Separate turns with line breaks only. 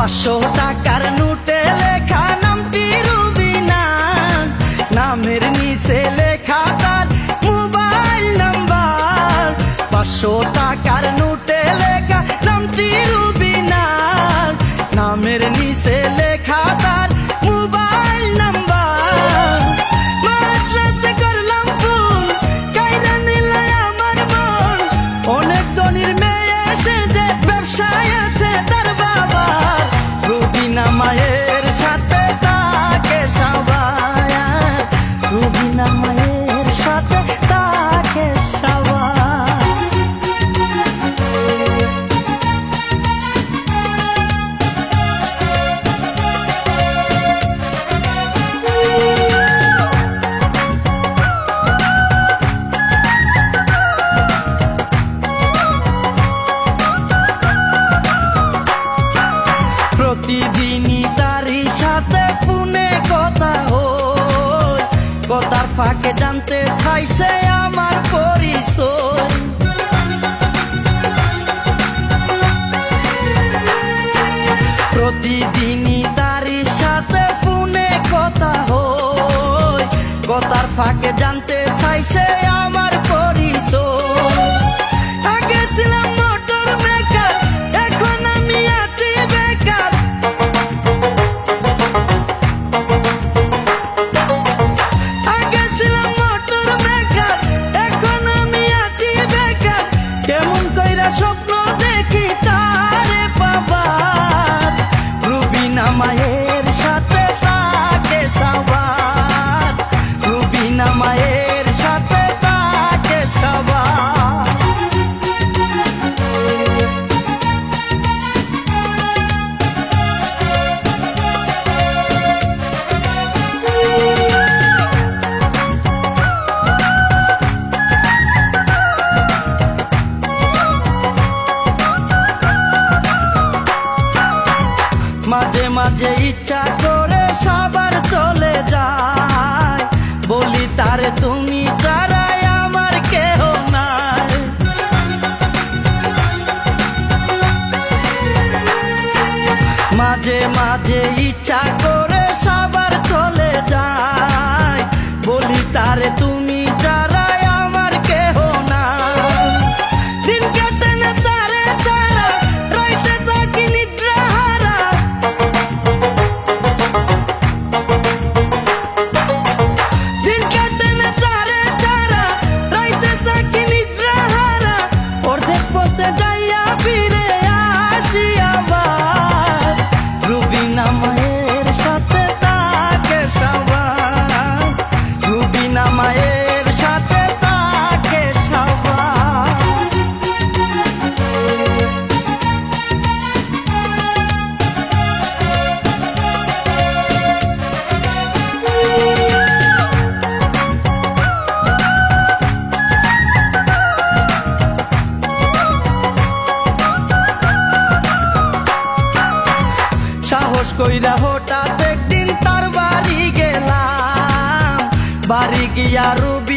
500 টাকার নোটে লেখা নামটি রুবিনা, নামের নিচে লেখা তার মোবাইল নাম্বার। 500 টাকার নোটে লেখা নামটি রুবিনা, নামের নিচে লেখা তার মোবাইল নাম্বার। মাদ্রাসে করলাম ফুল কাইরা নিলে আমার মন, অনেক ধনীর মেয়ে এসে যে ব্যবসায় আছে তার বাবা। রুবিনা মায়ের সাথে তাকে সবাই, রুবিনা মায়ের সাথে তাকে সবাই। প্রতিদিনই তারই সাথে ফোনে কথা হয়, কথার ফাঁকে জানতে চাইছে আমার পরিচয়। প্রতিদিনই তারই সাথে ফোনে কথা হয়, কথার ফাঁকে জানতে চাইছে আমার পরিচয়। আগে ছিলাম মোটর মেকার, এখন আমি আছি বেকার। আগে ছিলাম মোটর মেকার, এখন আমি আছি বেকার। কেমন কইরা স্বপ্ন দেখি তারে পাবার, রুবিনা মায়ের সাথে তাকে সবার, রুবিনা মায়ের সাথে তাকে সবার। মাঝে মাঝে ইচ্ছা করে সবার চলে যায়, বলি তারে তুমি ছাড়াই আমার কেহ নাই। মাঝে মাঝে ইচ্ছা করে সবার চলে যায়, বলি তারে তুমি ছাড়াই আমার কেহ নাই। দিন কাটে না তারে ছাড়া, রাইতে থাকি নিদ্রাহারা। দিন কাটে না তারে ছাড়া, রাইতে থাকি নিদ্রাহারা। অর্ধেক পথে যাইয়া ফিরে আসি আবার, রুবিনা মায়ের সাথে তাকে সবার, রুবিনা মায়ের সাথে তাকে সবার। সাহস কইরা হঠাৎ একদিন তার বাড়ি গেলাম, বাড়ি গিয়া রুবি